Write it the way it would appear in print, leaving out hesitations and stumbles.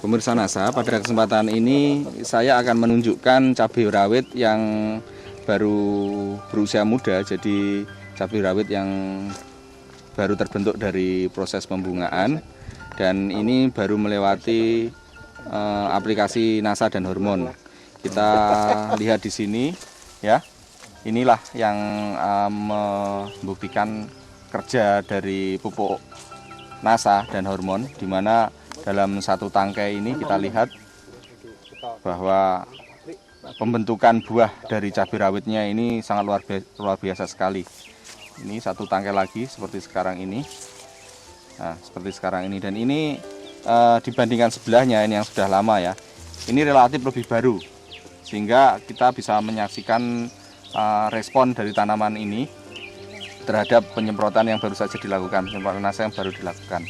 Pemirsa NASA, pada kesempatan ini saya akan menunjukkan cabai rawit yang baru berusia muda, jadi cabai rawit yang baru terbentuk dari proses pembungaan, dan ini baru melewati aplikasi NASA dan hormon. Kita lihat di sini, ya, inilah yang membuktikan kerja dari pupuk NASA dan hormon, di mana dalam satu tangkai ini kita lihat bahwa pembentukan buah dari cabai rawitnya ini sangat luar biasa sekali. Ini satu tangkai lagi seperti sekarang ini. Nah, seperti sekarang ini, dan ini dibandingkan sebelahnya ini yang sudah lama ya, ini relatif lebih baru, sehingga kita bisa menyaksikan respon dari tanaman ini terhadap penyemprotan yang baru saja dilakukan, penyemprotan NASA yang baru dilakukan.